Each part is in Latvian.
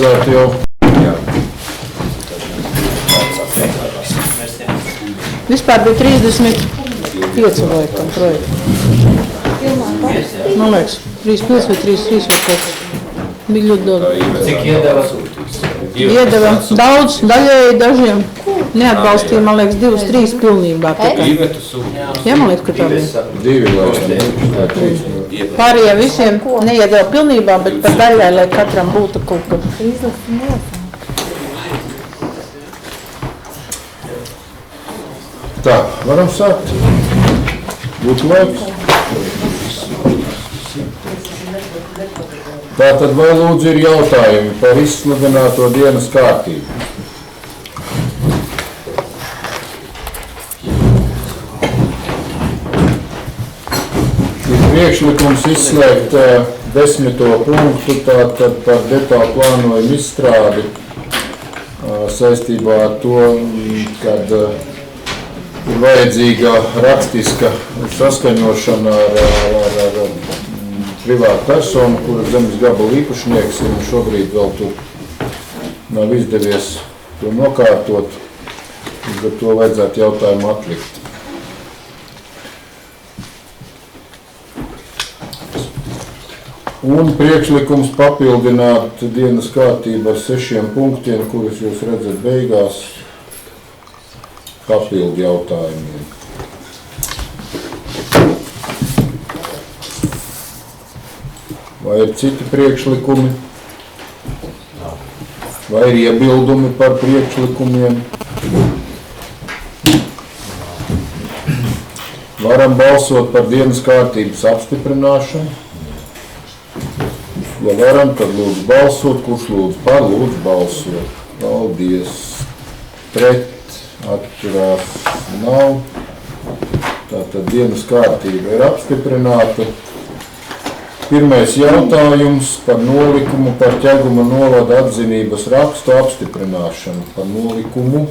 Certo jau. Vispār bija 35 laikam projekti. Man liekas, 3 pils vai 3 vai kaut. Bija ļoti daudz. Cik iedeva? Iedeva daudz, daļēji dažiem. Neatbalstīja, man liekas, 2-3 pilnībā. Īvetu sūtījums. Jā, man liekas, ka tā bija. 2 laikam. Pārējie visiem neiedeva pilnībā, bet par daļai, lai katram būtu kaut kas. Tā, varam sākt. Būtu laiks. Tātad vai lūdzu ir jautājumi par izsludināto dienas kārtību? Ir priekšlikums izslēgt 10. punktu, tātad par detālu plānojumu izstrādi saistībā ar to, kad ir vajadzīga rakstiska saskaņošana ar privātu personu, kura zemes gabalu īpašnieks, un šobrīd vēl tur nav izdevies to nokārtot, bet to vajadzētu jautājumu atlikt. Un priekšlikums papildināt dienas kārtību ar 6 punktiem, kurus jūs redzat beigās, papildu jautājumiem. Vai ir citi priekšlikumi? Vai ir iebildumi par priekšlikumiem? Varam balsot par dienas kārtības apstiprināšanu. Ja varam, tad lūdzu balsot. Kurš lūdzu par? Lūdzu balsot. Paldies. Pret. Atturās nav. Tātad dienas kārtība ir apstiprināta. Pirmais jautājums par nolikumu par Ķeguma novada atzinības rakstu apstiprināšanu. Par nolikumu.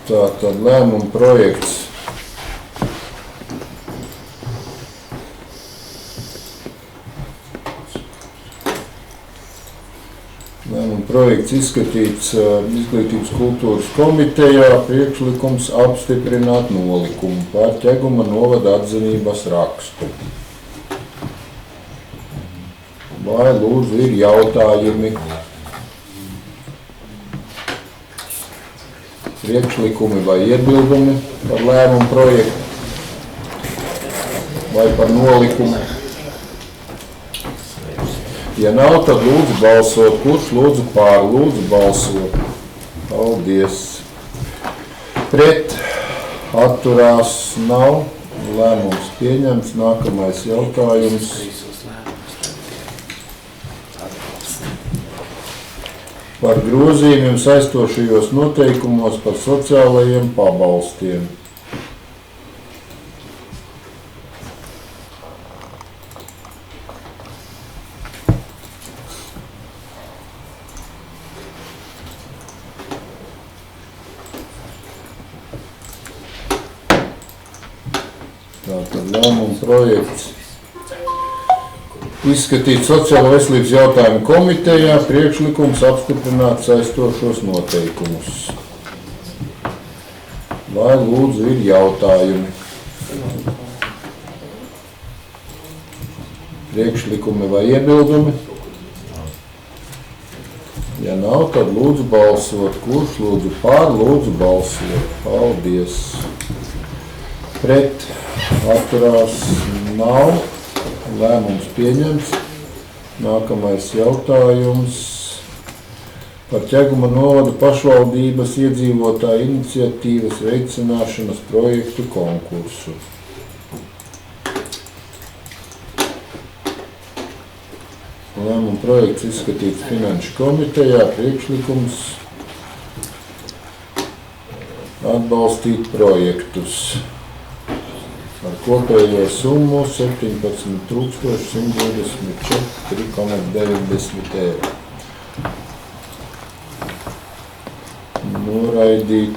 Tātad lēmuma projekts. Projekts izskatīts Izglītības kultūras komitejā, priekšlikums apstiprināt nolikumu par Ķeguma novada atzinības rakstu. Vai lūdzu ir jautājumi? Priekšlikumi vai iebildumi par lēmumu projektu? Vai par nolikumu? Ja nav, tad lūdzu balsot. Kurš lūdzu pār? Lūdzu balsot. Paldies. Pret. Atturās nav. Lēmums pieņemts. Nākamais jautājums. Par grozījumiem saistošajos noteikumos par sociālajiem pabalstiem. Tātad lēmuma projekts izskatīt sociālo veselības jautājumu komitejā, priekšlikums apstiprināt saistošos noteikumus. Vai lūdzu ir jautājumi? Priekšlikumi vai iebildumi? Ja nav, tad lūdzu balsot. Kurš lūdzu pār? Lūdzu balsot. Paldies. Pret. Atturās nav. Lēmums pieņemts. Nākamais jautājums par Ķeguma novada pašvaldības iedzīvotāju iniciatīvas veicināšanas projektu konkursu. Lēmuma projekts izskatīts Finanšu komitejā, priekšlikums atbalstīt projektus ar kopējo summu 17 124,90 eiro. Noraidīt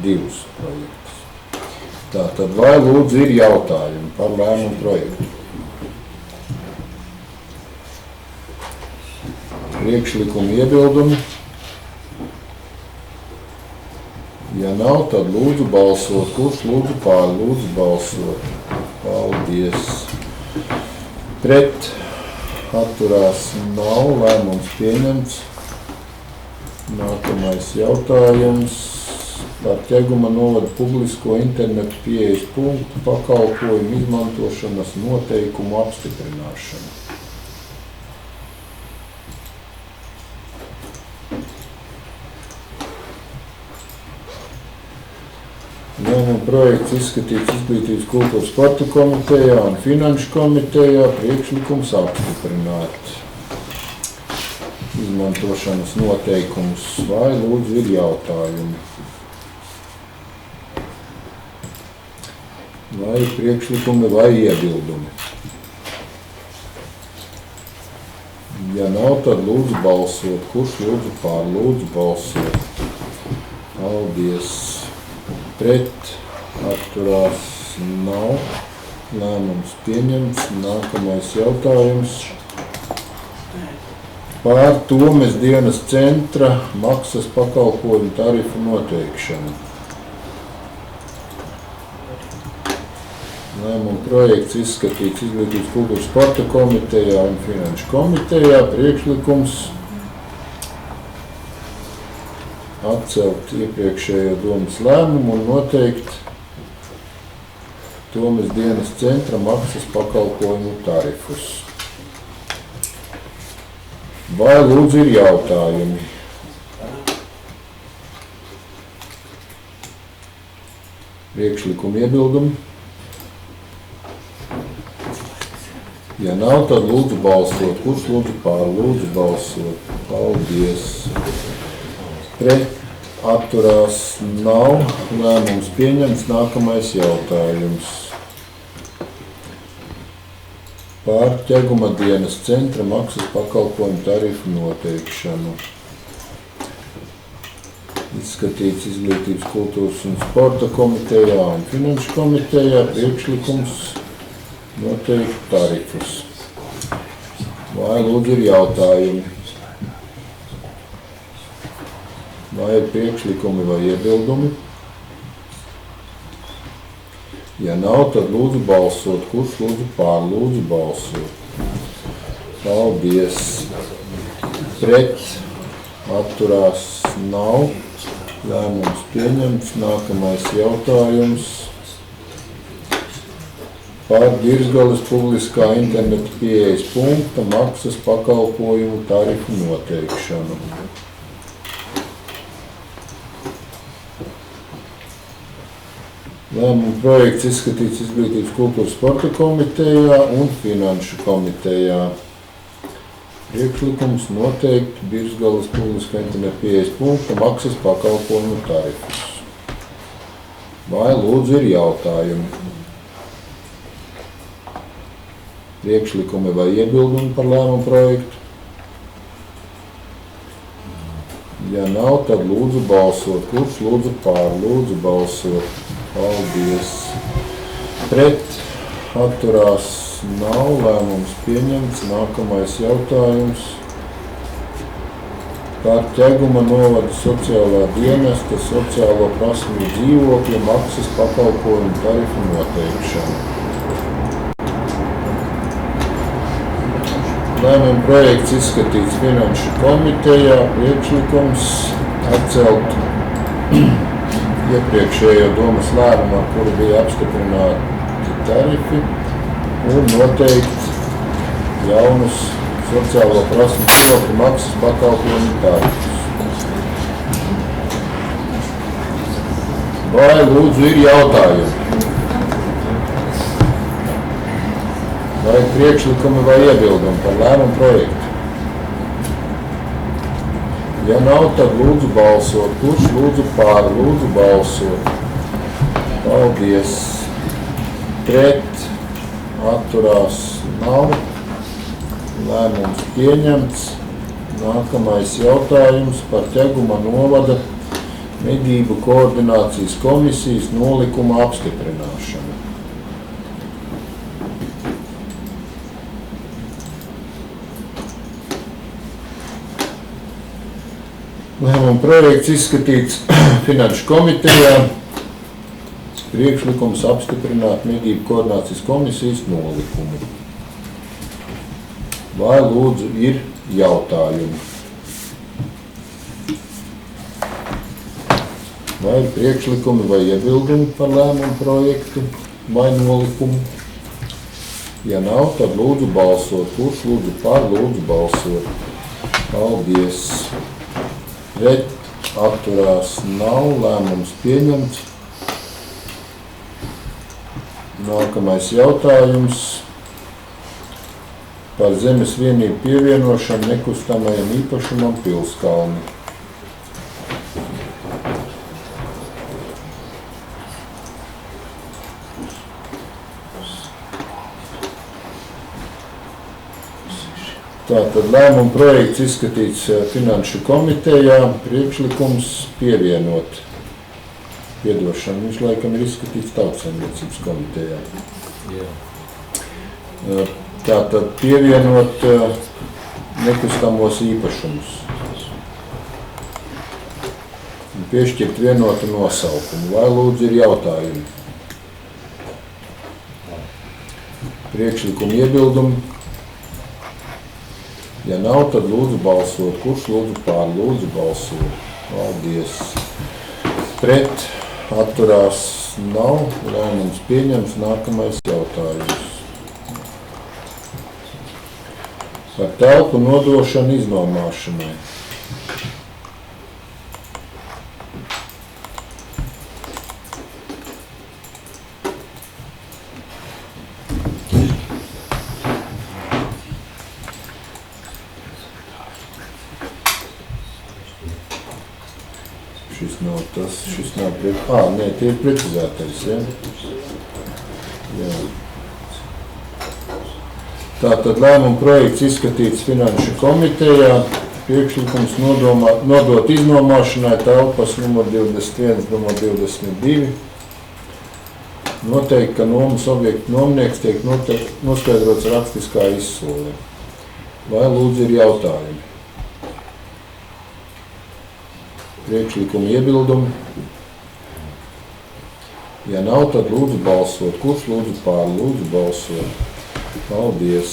divus projektus. Tātad, vai lūdzu ir jautājumi par lēmumu projektu? Priekšlikumu iebildumi? Ja nav, tad lūdzu balsot. Kurš lūdzu pār? Lūdzu balsot. Paldies. Pret atturās nav. Lēmums pieņemts. Nākamais jautājums par Ķeguma novada publisko internetu pieejas punktu pakalpojumu izmantošanas noteikumu apstiprināšanu. Lēmuma projekts izskatīts Izglītības, kultūras, sporta komitejā un finanšu komitejā. Priekšlikums apstiprināt izmantošanas noteikumus. Vai lūdzu ir jautājumi? Vai priekšlikumi vai iebildumi? Ja nav, tad lūdzu balsot. Kurš lūdzu pār? Lūdzu balsot. Paldies. Pret atturās nav. Lēmums pieņemts. Nākamais jautājums. Par Tomes dienas centra maksas pakalpojumu tarifu noteikšanu. Lēmuma projekts izskatīts Izglītības, kultūras, sporta komitejā un finanšu komitejā. Priekšlikums atcelt iepriekšējo domas lēmumu un noteikt Tomes dienas centra maksas pakalpojumu tarifus. Vai lūdzu ir jautājumi? Priekšlikumu iebildumi? Ja nav, tad lūdzu balsot. Kurš lūdzu pār? Lūdzu balsot. Paldies. Pret atturās nav. Lēmums pieņemts. Nākamais jautājums. Par Ķeguma dienas centra maksas pakalpojumu tarifu noteikšanu. Izskatīts Izglītības, kultūras un sporta komitejā un finanšu komitejā. Priekšlikums noteikt tarifus. Vai lūdzu ir jautājumi? Vai ir priekšlikumi vai iebildumi? Ja nav, tad lūdzu balsot. Kurš lūdzu pār? Lūdzu balsot. Paldies. Pret atturās nav. Lēmums pieņemts. Nākamais jautājums. Par Birzgales publiskā interneta pieejas punkta maksas pakalpojumu tarifu noteikšanu. Lēmuma projekts izskatīts Izglītības, kultūras, sporta komitejā un finanšu komitejā. Priekšlikums noteikt Birzgales publiskā interneta pieejas punkta maksas pakalpojumu tarifus. Vai lūdzu ir jautājumi? Priekšlikumi vai iebildumi par lēmumu projektu? Ja nav, tad lūdzu balsot. Kurš lūdzu pār? Lūdzu balsot. Paldies. Pret atturās nav. Lēmums pieņemts. Nākamais jautājums. Par Ķeguma novada sociālā dienesta sociālo prasmju dzīvokļa maksas pakalpojumu tarifu noteikšanu. Lēmuma projekts izskatīts finanšu komitejā. Priekšlikums atcelt iepriekšējo domas lēmumu, ar kuru bija apstiprināti tarifi, un noteikt jaunus sociālo prasmu dzīvokļu maksas pakalpojumu tarifus. Vai lūdzu ir jautājumi? Vai priekšlikumi vai iebildumi par lēmumu projektu? Ja nav, tad lūdzu balsot. Kurš lūdzu pār? Lūdzu balsot. Paldies. Pret atturās nav. Lēmums pieņemts. Nākamais jautājums par Ķeguma novada Medību koordinācijas komisijas nolikuma apstiprināšana. Lēmuma projekts izskatīts Finanšu komitejā. Priekšlikums apstiprināt medību koordinācijas komisijas nolikumu. Vai lūdzu ir jautājumi? Vai ir priekšlikumi vai iebildumi par lēmumu projektu vai nolikumu? Ja nav, tad lūdzu balsot. Kurš lūdzu par, lūdzu balsot. Paldies. Pret, atturās, nav, lēmums pieņemts. Nākamais jautājums par zemes vienību pievienošanu nekustamajam īpašumam Pilskalni. Tātad lēmuma projekts izskatīts Finanšu komitejā, priekšlikums pievienot. Piedošana, viņš laikam ir izskatīts Tautsaimniecības komitejā. Jā. Tātad pievienot nekustamos īpašumus. Un piešķirt vienotu nosaukumu. Vai lūdzu ir jautājumi? Priekšlikumu iebildumi? Ja nav, tad lūdzu balsot. Kurš lūdzu pār, lūdzu balsot. Paldies. Pret, atturās, nav. Lēmums pieņems. Nākamais jautājums. Par telpu nodošanu iznomāšanai. Šis nav nē, tie ir precizētais, ja? Jā. Tātad lēmuma projekts izskatīts Finanšu komitejā, priekšlikums nodot iznomāšanai telpas numur 21, numur 22. Noteikti, ka nomas objekta nomnieks tiek noskaidrots rakstiskā izsolē. Vai lūdzu ir jautājumi? Priekšlikumu iebildumi? Ja nav, tad lūdzu balsot. Kurš lūdzu pār, lūdzu balsot. Paldies.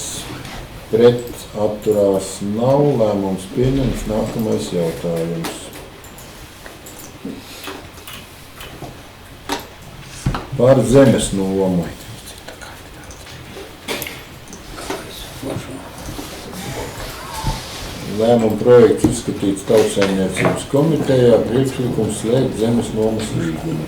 Pret, atturās, nav. Lēmums pieņemts. Nākamais jautājums. Par zemes nomu. Lēmuma projekts izskatīts Tautsaimniecības komitejā, priekšlikums slēgt zemes nomas līgumu.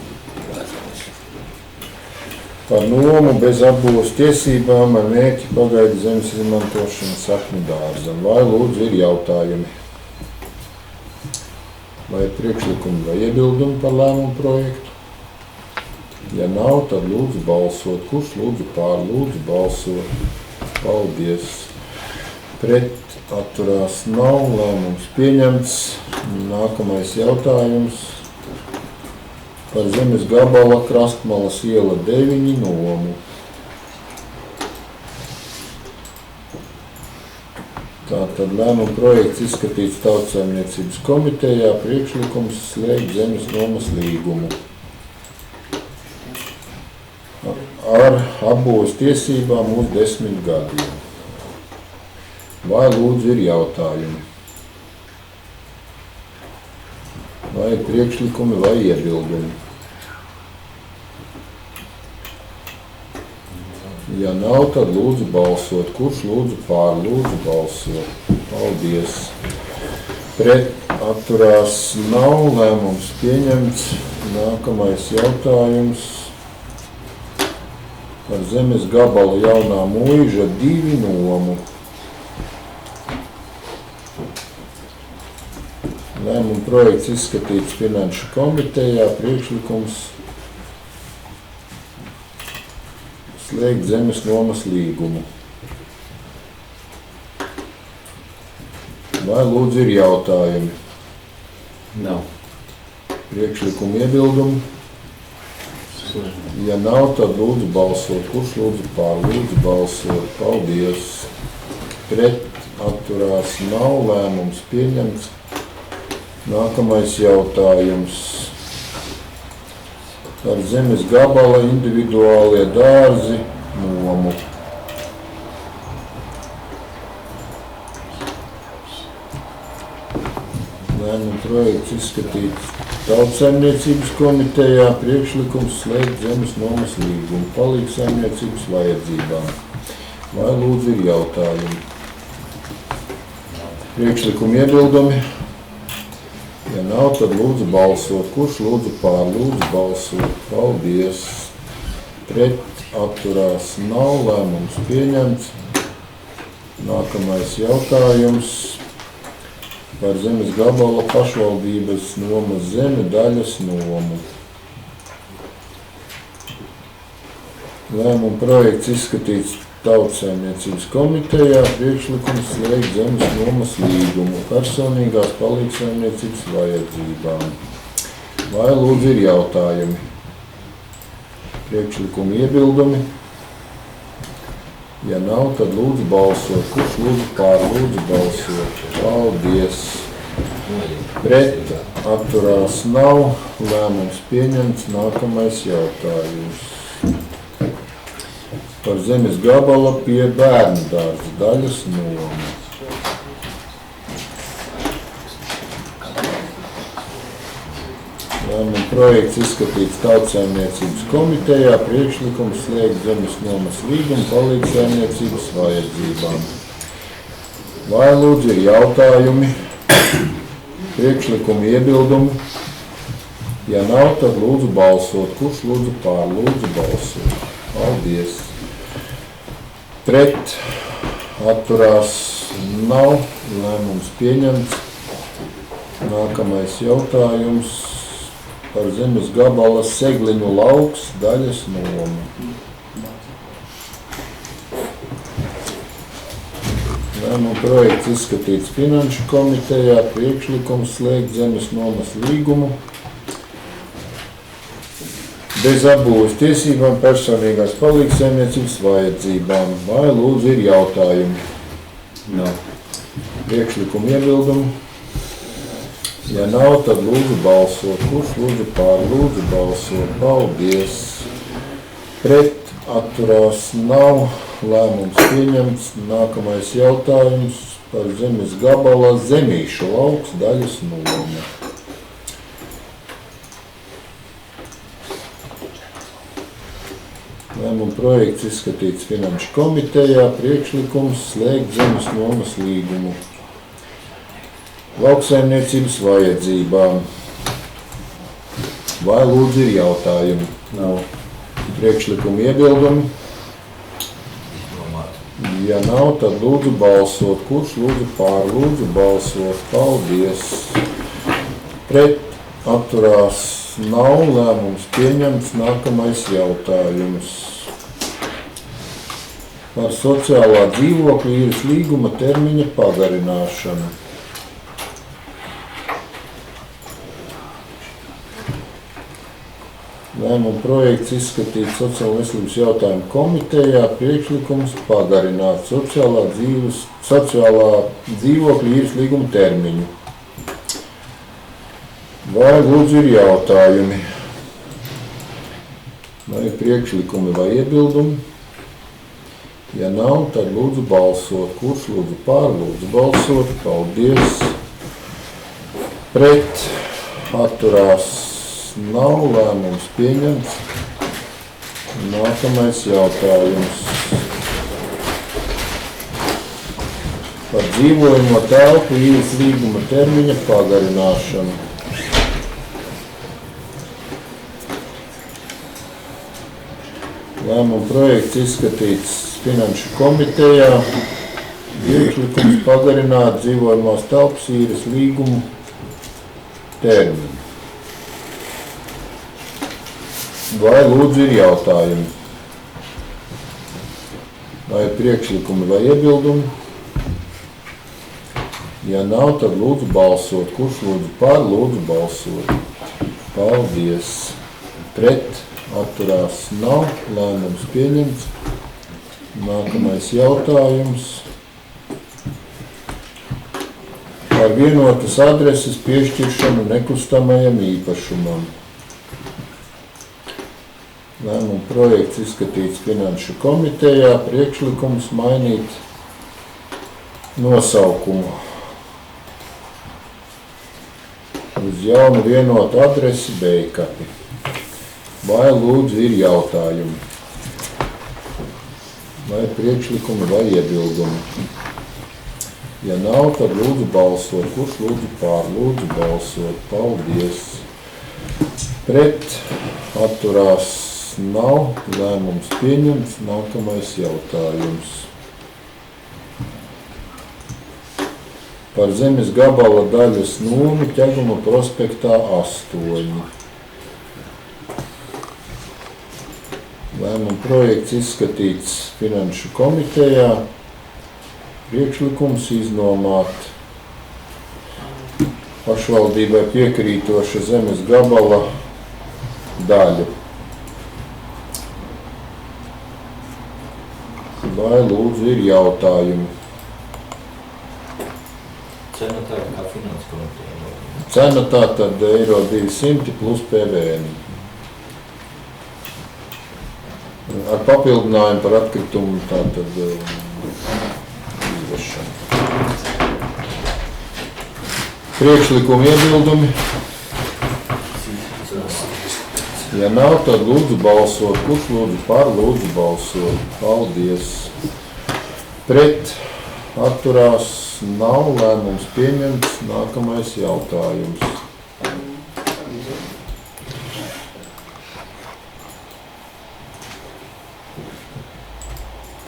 Par nomu bez apbūves tiesībām ar mērķi pagaidu zemes izmantošanu sakņu dārzam. Vai lūdzu ir jautājumi? Vai priekšlikumi vai iebildumi par lēmumu projektu? Ja nav, tad lūdzu balsot. Kurš lūdzu pār, lūdzu balsot. Paldies. Pret, atturās, nav. Lēmums pieņemts. Nākamais jautājums. Par zemes gabala Krastmalas iela 9 nomu. Tātad lēmuma projekts izskatīts Tautsaimniecības komitejā, priekšlikums slēgt zemes nomas līgumu. Ar apbūves tiesībām uz 10 gadiem. Vai lūdzu ir jautājumi? Vai ir priekšlikumi vai iebildumi? Ja nav, tad lūdzu balsot. Kurš lūdzu pār, lūdzu balsot. Paldies. Pret, atturās, nav. Lēmums pieņemts. Nākamais jautājums. Par zemes gabala Jaunā Muiža 2 nomu. Lēmuma projekts izskatīts Finanšu komitejā, priekšlikums slēgt zemes nomas līgumu. Vai lūdzu ir jautājumi? Nav. Priekšlikumu iebildumi? Ja nav, tad lūdzu balsot. Kurš lūdzu pār? Lūdzu balsot. Paldies. Pret atturās nav. Lēmums pieņemts. Nākamais jautājums. Par zemes gabala individuālie dārzi nomu. Lēmuma projekts izskatīts Tautsaimniecības komitejā, priekšlikums slēgt zemes nomas līgumu palīgsaimniecības vajadzībām. Vai lūdzu ir jautājumi? Priekšlikumu iebildumi? Ja nav, tad lūdzu balsot. Kurš lūdzu pār? Lūdzu balsot. Paldies. Pret atturās nav. Lēmums pieņemts. Nākamais jautājums. Par zemes gabala pašvaldības nomas zemi daļas nomu. Lēmuma projekts izskatīts Tautsaimniecības komitejā, priekšlikums slēgt zemes nomas līgumu personīgās palīgsaimniecības vajadzībām. Vai lūdzu ir jautājumi? Priekšlikumu iebildumi? Ja nav, tad lūdzu balsot. Kurš lūdzu pār? Lūdzu balsot. Paldies. Pret atturās nav. Lēmums pieņemts. Nākamais jautājums. Par zemes gabala pie bērnu dārza daļas nomu. Lēmuma projekts izskatīts Tautsaimniecības komitejā, priekšlikums slēgt zemes nomas līgumu palīgsaimniecības vajadzībām. Vai lūdzu ir jautājumi? Priekšlikumu iebildumi? Ja nav, tad lūdzu balsot. Kurš lūdzu pār? Lūdzu balsot. Paldies. Pret atturās nav. Lēmums pieņemts. Nākamais jautājums. Par zemes gabala Segliņu lauks daļas nomu. Lēmuma projekts izskatīts Finanšu komitejā, priekšlikums slēgt zemes nomas līgumu bez apbūves tiesībām personīgās palīgsaimniecības vajadzībām. Vai lūdzu ir jautājumi? Nav. Priekšlikumu iebildumi? Ja nav, tad lūdzu balsot. Kurš lūdzu pār? Lūdzu balsot. Paldies. Pret atturās nav. Lēmums pieņemts. Nākamais jautājums par zemes gabala Zemīšu lauks daļas nomu. Lēmuma projekts izskatīts Finanšu komitejā, priekšlikums slēgt zemes nomas līgumu lauksaimniecības vajadzībām. Vai lūdzu ir jautājumi? Nav. Priekšlikumu iebildumi? Ja nav, tad lūdzu balsot. Kurš lūdzu pār? Lūdzu balsot. Paldies. Pret atturās nav. Lēmums pieņemts. Nākamais jautājums. Par sociālā dzīvokļa īres līguma termiņa pagarināšanu. Lēmuma projekts izskatīts Sociālo veselības jautājumu komitejā, priekšlikums pagarināt sociālā dzīvokļa īres līguma termiņu. Vai lūdzu ir jautājumi? Vai priekšlikumi vai iebildumi? Ja nav, tad lūdzu balsot. Kurš lūdzu pār? Lūdzu balsot. Paldies. Pret atturās nav. Lēmums pieņemts. Nākamais jautājums. Par dzīvojamo telpu īres līguma termiņa pagarināšanu. Lēmuma projekts izskatīts Finanšu komitejā. Priekšlikums pagarināt dzīvojamās telpas īres līgumu termiņu. Vai lūdzu ir jautājumi? Vai priekšlikumi vai iebildumi? Ja nav, tad lūdzu balsot. Kurš lūdzu pār? Lūdzu balsot. Paldies. Pret atturās nav. Lēmums pieņemts. Nākamais jautājums. Par vienotas adreses piešķiršanu nekustamajam īpašumam. Lēmuma projekts izskatīts Finanšu komitejā. Priekšlikums mainīt nosaukumu uz jaunu vienotu adresi Beikapi. Vai lūdzu ir jautājumi? Vai priekšlikumi vai iebildumi? Ja nav, tad lūdzu balsot. Kurš lūdzu pār? Lūdzu balsot. Paldies. Pret atturās nav. Lēmums pieņemts. Nākamais jautājums. Par zemes gabala daļas nomu Ķeguma prospektā 8. Lēmuma projekts izskatīts Finanšu komitejā. Priekšlikums iznomāt pašvaldībai piekrītoša zemes gabala daļu. Vai lūdzu ir jautājumi? Cena tā kā Finanšu komitejā. Cena tātad eiro 200 plus PVN. Ar papildinājumu par atkritumu tātad izvešanu. Priekšlikumi iebildumi. Ja nav, tad lūdzu balsot. Kurš lūdzu par? Lūdzu balsot. Paldies. Pret atturās nav. Lēmums pieņemts. Nākamais jautājums.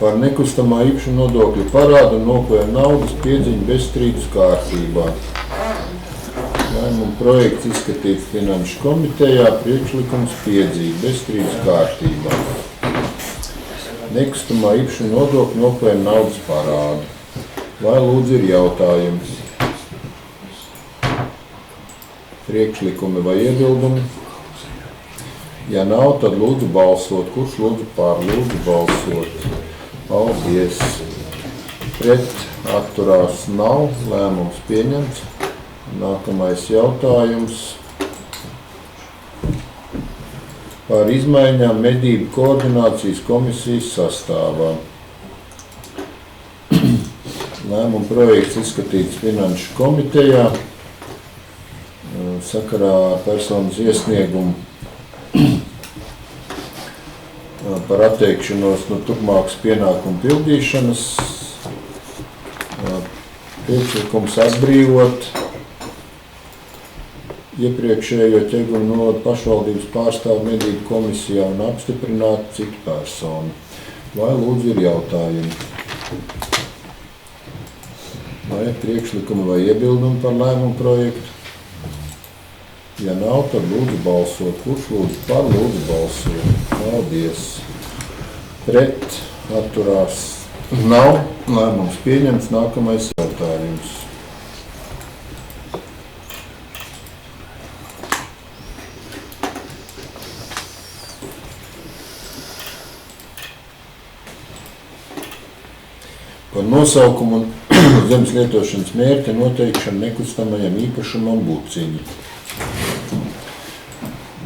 Par nekustamā īpašuma nodokļu parādu un noklājuma naudas piedziņu bezstrīdus kārtībā. Lēmuma projekts izskatīts Finanšu komitejā. Priekšlikums piedzīt bezstrīdus kārtībā. Nekustamā īpašuma nodokļu noklājuma naudas parādu. Vai lūdzu ir jautājums? Priekšlikumi vai iebildumi? Ja nav, tad lūdzu balsot. Kurš lūdzu pār? Lūdzu balsot. Paldies. Pret atturās nav. Lēmums pieņemts. Nākamais jautājums. Par izmaiņām medību koordinācijas komisijas sastāvā. Lēmuma projekts izskatīts Finanšu komitejā. Sakarā ar personas iesniegumu par atteikšanos no turpmākas pienākumu pildīšanas. Priekšlikums atbrīvot iepriekšējo Ķeguma novada pašvaldības pārstāvu medību komisijā un apstiprināt citu personu. Vai lūdzu ir jautājumi? Vai priekšlikumi vai iebildumi par lēmumu projektu? Ja nav, tad lūdzu balsot. Kurš lūdzu par? Lūdzu balsot. Paldies. Pret atturās nav. Lēmums pieņemts. Nākamais jautājums. Par nosaukumu un zemes lietošanas mērķa noteikšanu nekustamajam īpašumam Buciņi.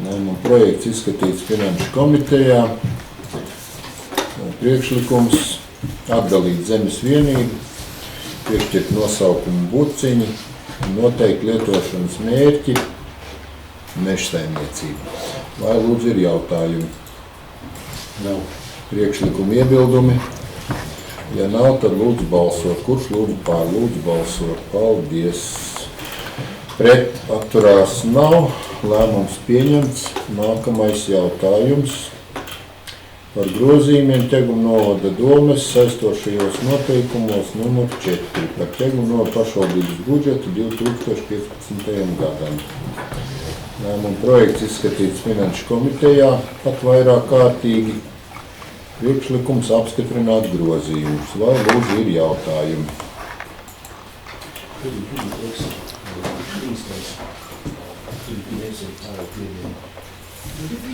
Lēmuma projekts izskatīts Finanšu komitejā. Priekšlikums atdalīt zemes vienību, piešķirt nosaukumu Buciņi un noteikt lietošanas mērķi mežsaimniecība. Vai lūdzu ir jautājumi? Nav. Priekšlikumi iebildumi. Ja nav, tad lūdzu balsot. Kurš lūdzu pār? Lūdzu balsot. Paldies. Pret atturās nav. Lēmums pieņemts. Nākamais jautājums. Par grozījumiem Ķeguma novada domes saistošajos noteikumos numur 4 par Ķeguma novada pašvaldības budžetu 2015. gadam. Lēmuma projekts izskatīts Finanšu komitejā pat vairāk kārtīgi. Priekšlikums apstiprināt grozījumus. Vai lūdzu ir jautājumi?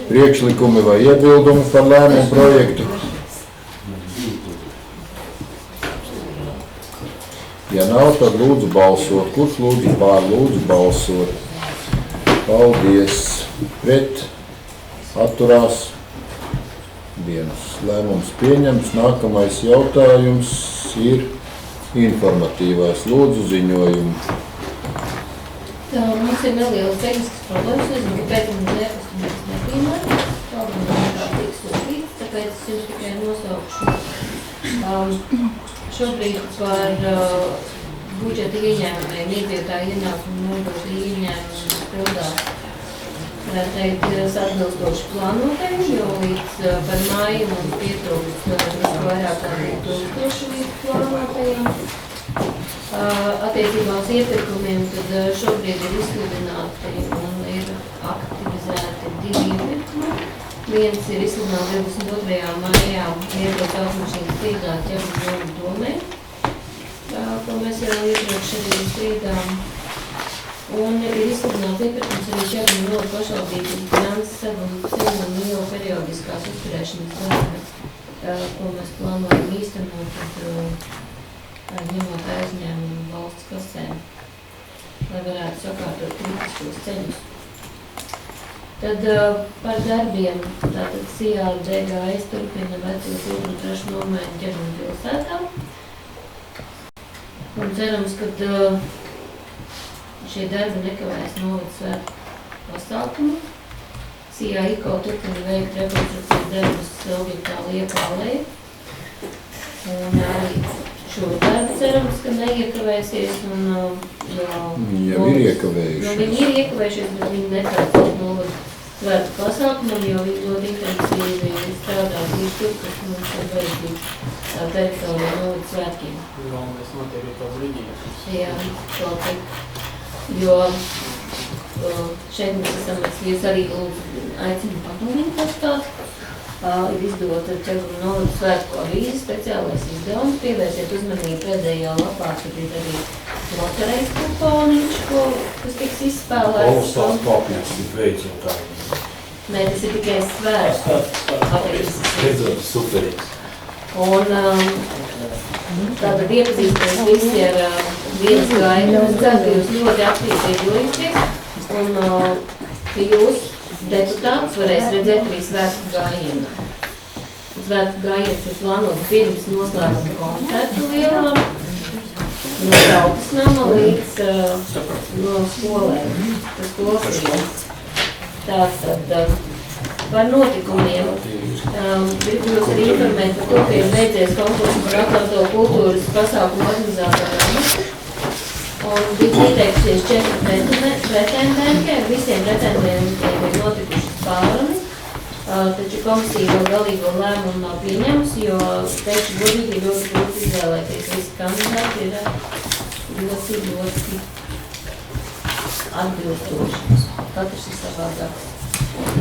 Priekšlikumi vai iebildumi par lēmumu projektu? Ja nav, tad lūdzu balsot. Kurš lūdzu pār, lūdzu balsot. Paldies. Pret. Atturās. Vienas. Lēmums pieņemts. Nākamais jautājums ir informatīvais. Lūdzu ziņojumu. Tā, mums ir nelielas tehniskas problēmas. Es nezinu, kāpēc mums nepieņemot. Problēma kā tiek sūtīts, tāpēc es jums tikai nosaukšu. Šobrīd par budžeta ieņēmumiem, iedzīvotāju ienākumu nodokļu ieņēmumu pildās. Varētu teikt, atbilstoši plānotajiem, jo līdz par māju mums pietrūkst vairāk kā 2000 līdz plānotajiem. Attiecībā uz iepirkumiem, tad šobrīd ir izsludināti un ir aktivizēti 2 iepirkumi. Viens ir izsludināts 22. maijā Lietuvas automašīnas strīdā ķermeņa domē, ko mēs jau iepriekš arī strīdām. Un ir izsludināts iepirkums arī ķermeņa nodu pašvaldību finanses seguma mīlu periodiskās uzturēšanas darbi, ko mēs plānojam īstenot, ņemot aizņēmumu valsts kasēm, lai varētu sakārtot kritiskos ceļus. Tad par darbiem, tātad SIA DGS turpina vecos 2. un 3. nomaiņu ķermeņa pilsētā. Un cerams, ka šie darbi nekavēs novada svētku pasākumu. SIA IKO turpina veikt rekonstrukcijas darbus objektā Liepālē. Un arī šo darbu cerams, ka neiekavēsies. Jau ir iekavējušies. Viņi ir iekavējušies, bet viņi netraucēt novada svētku pasākumam, jo viņi ļoti intensīvi strādā tieši tur, kas mums ir vajadzīgs tā teritorija novada svētkiem. Galvenais notiek ir tās brīdības. Jā, kaut jo šeit mēs esam, jūs arī aicinu padomīt pastāst. Ir izdota ķermeņa novada svētku avīze, speciālais izdevums, pievērsiet uzmanību pēdējā lapā, kad ir arī loterejas kuponiņš, kas tiks izspēlēts. Olustās papīrs ir veicinātāji. Nē, tas ir tikai svētku avīzes. Redzot, superīgs. Un tātad iepazīsties visi ar dienas gaidu. Es ceru, ka jūs ļoti aktīvi piedalīsieties un ka jūs deputāts varēs redzēt arī svētku gājienu. Svētku gājiens ir plānots pirms noslēguma koncertu lielā, no tautas nama līdz no skolēm, tas skolas. Tātad par notikumiem. Gribu jūs arī informēt par to, ka ir beidzies konkursu par atklāto kultūras pasākumu organizātoru. Un bija ieteikušies 4 pretendenti, ar visiem pretendentiem ir notikušas pārunas, taču komisija vēl galīgo lēmumu nav pieņemusi, jo teikšu godīgi ir ļoti grūti izvēlēties. Visi kandidāti ir ļoti atbilstoši. Katrs ir savādāks.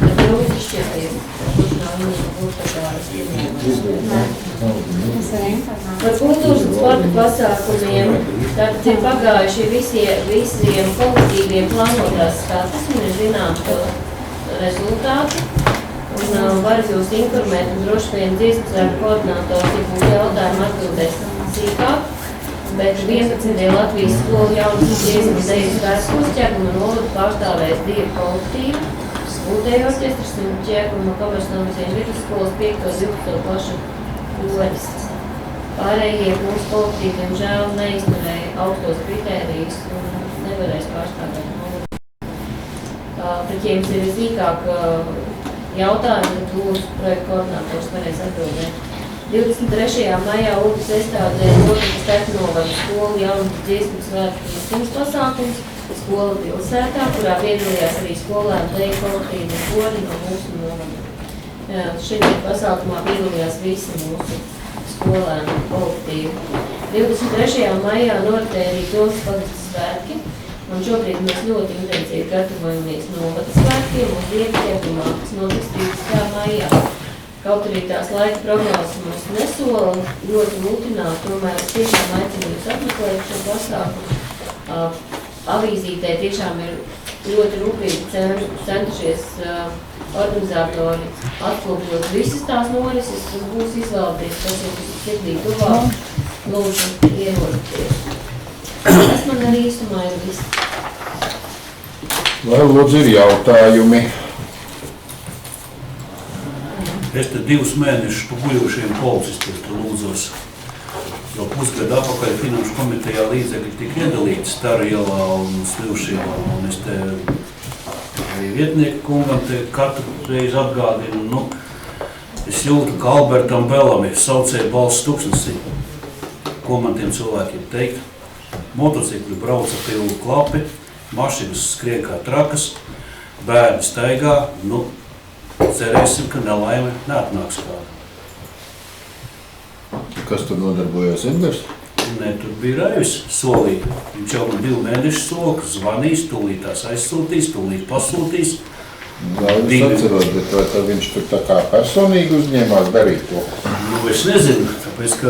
Tad ļoti izšķirties, kurš nav viņiem būt par kultūras un sporta pasākumiem. Tātad ir pagājuši visiem kolektīviem plānotās skatas un ir zināms rezultāti. Un varu jūs informēt, un droši vien dziesmas ar koordinātors, ja būs jautājumi atbildēs sīkāk. Bet 11. Latvijas skolu jaunas dziesmas dejas svētkos Ķeguma novadu pārstāvēs 2 kolektīvi. Mūtēja orķestris un Ķeguma komercnoviecieņu vidusskolas 5. un 12. klašu poļas. Pārējie mūsu kolektīvi, diemžēl, neizturēja augstos kritērijus un nevarēs pārstāvēt novadu. Bet, ja jums ir sīkāk jautājumi, tad lūdzu projektu koordinātors varēs atbildēt. 23. maijā Ulgas estādē notika Starpnovada skolu jaunas dziesmu svētku īsteņas pasākums skola pilsētā, kurā piedalījās arī skolēnu deju kolektīvi un kori no mūsu novada. Šeit pasākumā piedalījās visi mūsu skolēnu kolektīvi. 23. maijā noritēja arī Pilsas pagasta svētki, un šobrīd mēs ļoti intensīvi gatavojamies novada svētkiem un Dievu ķertumā, kas notiks 30. maijā. Kaut arī tās laika prognozes mums nesola ļoti multināt, tomēr es tiešām aicinu jūs apmeklēt šo pasākumu. Avīzītē tiešām ir ļoti rūpīgi centušies organizatori atkopļot visas tās norises, kas būs izvēlēties, kas ir sirdī tuvāk, lūdzu ierodaties. Tas man arī īstumā ir viss. Vai lūdzu ir jautājumi? Es te 2 mēnešus pa guļošiem policistiem lūdzos. Jau pusgadu atpakaļ Finanšu komitejā līdzekļi tika iedalīti Starielā un Slivšielā, un es te arī vietnieku kungam te katru reizi atgādinu, nu, es jūtu, ka Albertam Belam ir saucēja balss tuksnesī. Ko man tiem cilvēkiem teikt? Motocikli brauca pilnu klapi, mašinas skrien kā trakas, bērni staigā, nu, cerēsim, ka nelaime neatnāks kāda. Kas tur nodarbojas Edgars? Nē, tur bija Raivis solīja. Viņš jau man 2 mēnešu sola, ka zvanīs, tūlīt tās aizsūtīs, tūlīt pasūtīs. Jā, es atceros, bet vai tad viņš tur tā kā personīgi uzņēmās darīt to? Nu, es nezinu, tāpēc, ka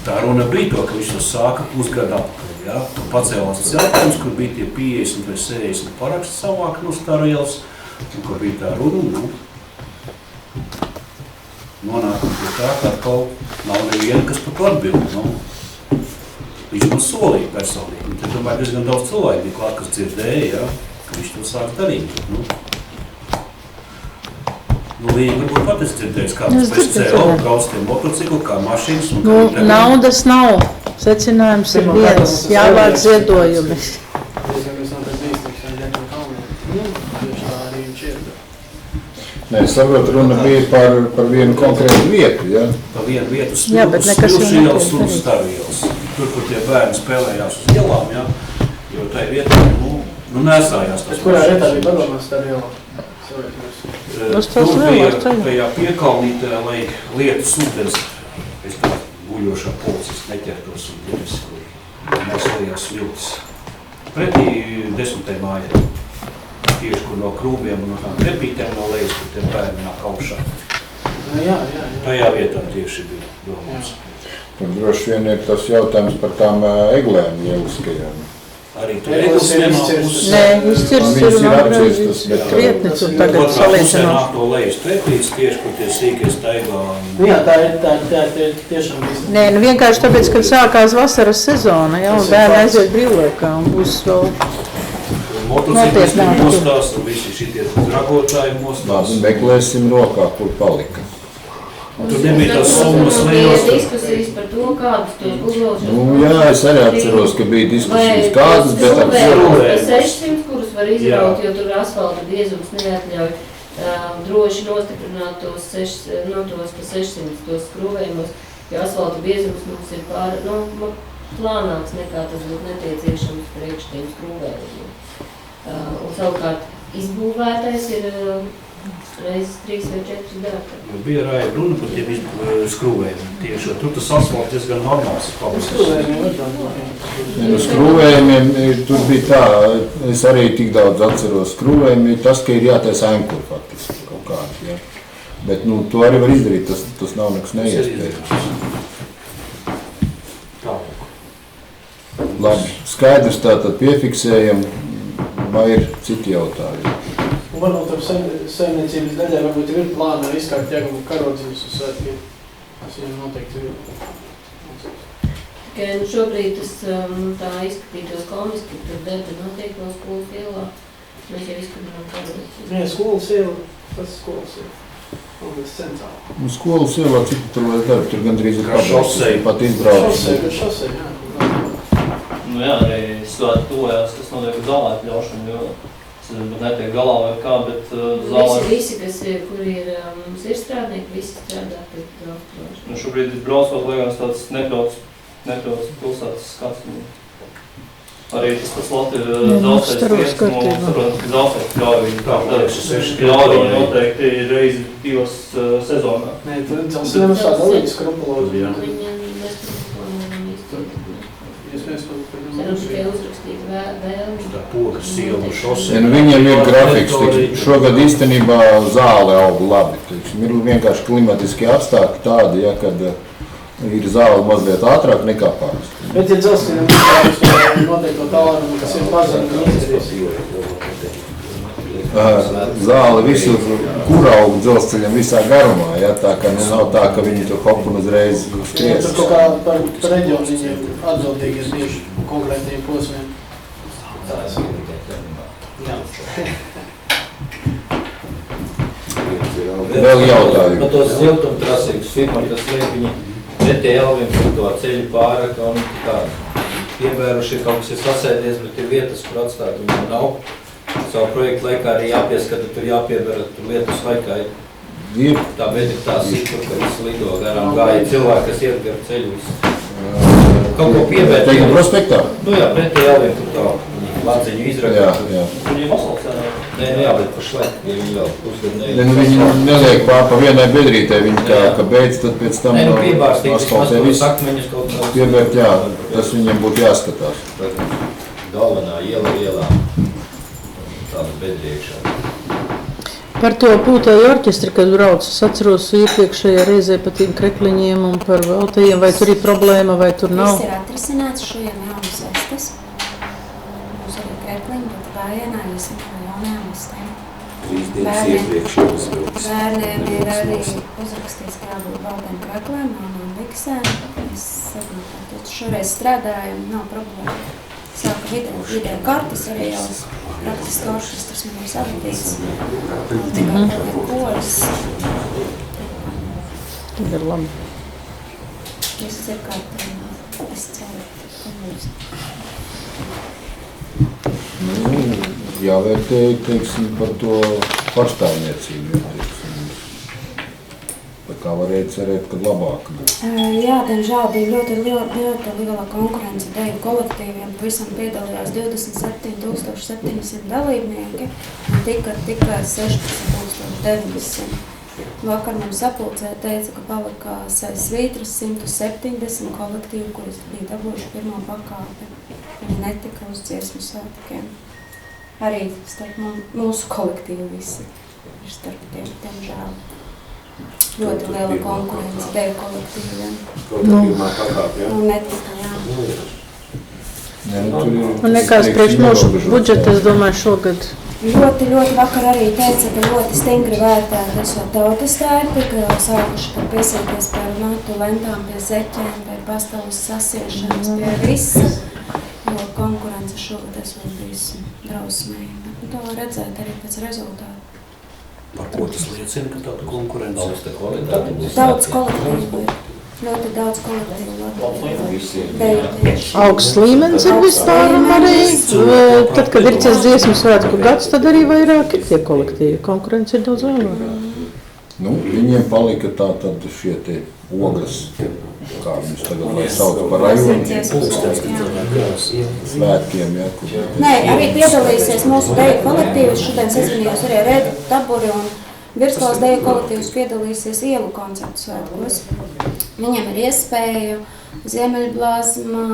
tā runa bija to, ka viņš to sāka pusgadu atpakaļ, jā. Un pacēlās tas jautājums, kur bija tie 50 vai 60 paraksti savāk no Starielas, un kur bija tā runa, nu, nonākam pie tā, ka atkal nav neviena, kas par to atbild, nu. Viņš man solīja personīgi, un te tomēr diezgan daudz cilvēku bija klāt, kas dzirdēja, jā, ka viņš to sāk darīt, nu. Nu, Līga varbūt pat es dzirdējis, kā tas pēc CO brauc tiem motociklu, kā mašīnas. Nu, naudas nav. Secinājums ir viens. Jāvāk ziedojumi. Nē, es saprotu, runa bija par vienu konkrētu vietu, ja? Pa vienu vietu Jā, bet nekas jau Slivšielas un netiek Starielas. Tur, kur tie bērni spēlējās uz ielām, jā, jo tai vietā, nu nesājās tas. Kurā vietā bija padomās Starielā? Uz Tur tās bija lielās ceļā. tajā piekalnītē, lai lietas ūdens, es tā guļošā policists neķertos un ģeris, kur neslējās viltis. Pretī 10. mājai. Tieši, kur no krūmiem un no tām trepītēm no lejas, kur tie bērni nāk augšā. Jā. Tajā vietā tieši bija domās. Tur droši vien ir tas jautājums par tām eglēm lieliskajām. Arī tur eglis vienā pusē. Nē, izcirsts Viņas ir ir atcirstas, bet krietni tur tagad Otrā pusē salīdzinot. nāk to lejas trepītes, tieši, kur tie sīkie staigā. Jā, tā ir tiešām viss. Nē, nu vienkārši tāpēc, kad sākās vasaras sezona, ja, un bērni aiziet brīvlaikā, un būs vēl Motociklisti Notiek, mostās un visi šitie dragotāji mostās. Labi, meklēsim rokā, kur palika. Tur nebija tās summas Bija lielas. diskusijas par to, kādus tos guglošus. Nu, jā, es arī atceros, ka bija diskusijas kādas, bet ar Vai 600, kurus var izraut, jo tur asfalta biezums neatļauj droši nostiprināt tos pa 600, tos skrūvējumus, jo asfalta biezums mums ir plānāks nekā tas būtu nepieciešams priekš tiem skrūvējumiem. Un savukārt izbūvētais ir reizes 3 vai 4 dārgi. Bija Raiva runa par tiem skrūvējumiem tieši, jo tur tas asfalts diezgan normāls ir palicis. skrūvējumiem, tur bija tā, es arī tik daudz atceros skrūvējumi, tas, ka ir jātaisa ankuri faktiski kaut kādi, ja. Bet, nu, to arī var izdarīt, tas nav nekas neiespējams. Labi, skaidrs, tātad piefiksējam, vai ir citi jautājumi? Un varbūt ar saimniecības daļai varbūt ir plāna izkārt ķegumu karodzīmes uz svētkiem. Tas viņam noteikti ir. Tikai šobrīd tas tā izskatītos komiski, tur darbi notiek no skolas ielā. Mēs jau izskatījām karodzīmes. Nē, skolas iela, tas skolas iela. Paldies centrāli. Nu, skolas ielā, cik tur vēl darbi, tur gandrīz ir Kā šosei. pat izbrauc. Šosei, jā. Nu jā, arī svētki tuvojās, kas notiek uz zālētu ļaušanu, jo es nezinu, netiek galā vai kā, bet zālētu... Visi, kas ir, kur ir, mums ir strādnieki, visi strādā pie braucot. Nu šobrīd ir braucot, liekas, tāds nekļauts pilsētas skats. Arī tas Latvijas dzelzceļas tiesas, saprotam, ka dzelzceļas ļauj viņu tā, ļauj viņu noteikti reizi 2 sezonā. Nē, dzelzceļam ir šāda līdz skrupulozi. Viņa nespēja izturēt. Iespējams, Tikai uzrakstīt vēlmi. Tā pogas iela šosei. Ja, nu, viņiem ir grafiks, tiksim, šogad īstenībā zāle aug labi, tiksim, ir vienkārši klimatiskie apstākļi tādi, ja, kad ir zāle mazliet ātrāk nekā parasti. Bet, ja dzelzceļam uz to noteikto tālākumu, kas ir pazemīgi izdarījis. Zāle visur, kur aug dzelzceļam visā garumā, ja, tā ka nav tā, ka viņi tur hop un uzreiz skries. Tur kaut kā par reģionu viņiem atbildīgi ir tieši konkrētiem posmiem. Vēl jautājumi. Par tos siltumtrasīgus firmu, kas liek viņi pretēji Elvim par to ceļu pāraka un tā pievēruši, kaut kas ir sasēdies, bet ir vietas, kur atstāt viņam nav. Savu projektu laikā arī jāpieskata, tur jāpiebera, tur lietus laikā ir. Tā bet ir tā sīkla, ka viss lido garām gāja cilvēki, kas iet gar ceļus. Kaut ko pievērt. Teikam prospektā? Nu jā, pretēji Elvim tur tā laciņu izrakāt. Jā. Viņiem asfalts Nē, nu jā, bet pašlaik, ja viņi vēl pusgadu Ne, nu viņi neliek pa vienai bedrītē, viņi kā beidz, tad pēc tam Nē, nu piebārstīgs, asfaltē viss. sakmeņus kaut kā. Pievērt, jā, tas viņiem būtu jāskatās. Galvenā ielā. Tāda bedriekšā. Par to pūtēju orķestri, kad brauc, es atceros iepriekšējā reizē par tiem krekliņiem un par veltajiem, vai tur ir problēma, vai tur nav. Viss ir atrisināts, šajām jaunas vestas. Mums arī krekliņi, bet vājienā iesaka jaunajām vestēm. 3 dienas iepriekš jau uzvilks. Bērniem ir arī uzrakstīts, kā jābūt baltiem kreklēm, jaunām biksēm. Es saprotu, tad šoreiz strādājam, nav problēma. Sāka vidē kartas arī jau praktiski orķestrs man ir savadīts. Tikai vēl ir koris. Tad ir labi. Viss ir kārtībā. Es ceru, ka mums. Jāvērtē, teiksim, par to pašstāvniecību, teiksim. Tā kā varētu cerēt, kad labāk būs. Jā, diemžēl bija ļoti liela konkurence deju kolektīviem. Pavisam piedalījās 27,700 dalībnieki un tika tikai 16,900. Vakar mums sapulcē teica, ka palikās aiz svītras 170 kolektīvu, kuras bija dabūjuši pirmo pakāpi. Viņi netika uz dziesmu svētkiem. Arī starp mūsu kolektīvu visi ir starp tiem, diemžēl. Ļoti liela konkurence deju kolektīviem. Kaut kā pirmā pakāpe, jā. Un netika, jā. Un nekāds priekš mūsu budžeta, es domāju, šogad. Ļoti vakar arī teica, ka ļoti stingri vērtēta esot tautas tērpi, ka sākuši par piesieties par matu lentām, pie zeķiem, pie pastāvus sasiešanas, pie visa. Jo konkurence šogad esot bijusi drausmīga. To var redzēt arī pēc rezultātu. Par ko tas liecina, ka tāda konkurence? Augsta kvalitāte būs. Daudz kolektīvu ir. Ļoti daudz kolektīvu. Augsts līmenis ir vispār arī. Tad, kad ir tas dziesmu svētku gads, tad arī vairāk ir tie kolektīvi. Konkurence ir daudz lielāka. Nu, viņiem palika tā tad šie te ogles, kā viņus tagad lai sauc par rajonu svētkiem, ja. Nē, arī piedalīsies mūsu deju kolektīvs. Šodien sazvanījos arī ar Redu Taburi un Virskolas deju kolektīvs piedalīsies ielu koncertu svētkos. Viņam ir iespēja Ziemeļblāzma,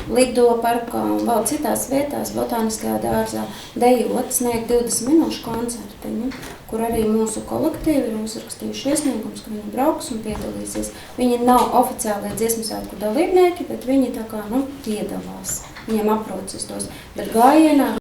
Lido parkā un vēl citās vietās, Botāniskajā dārzā, dejot, sniegt 20 minūšu koncertiņu, kur arī mūsu kolektīvi ir uzrakstījuši iesniegums, ka viņi brauks un piedalīsies. Viņi nav oficiālie dziesmu svētku dalībnieki, bet viņi tā kā, piedalās. Viņiem aprocis tos, bet gājienā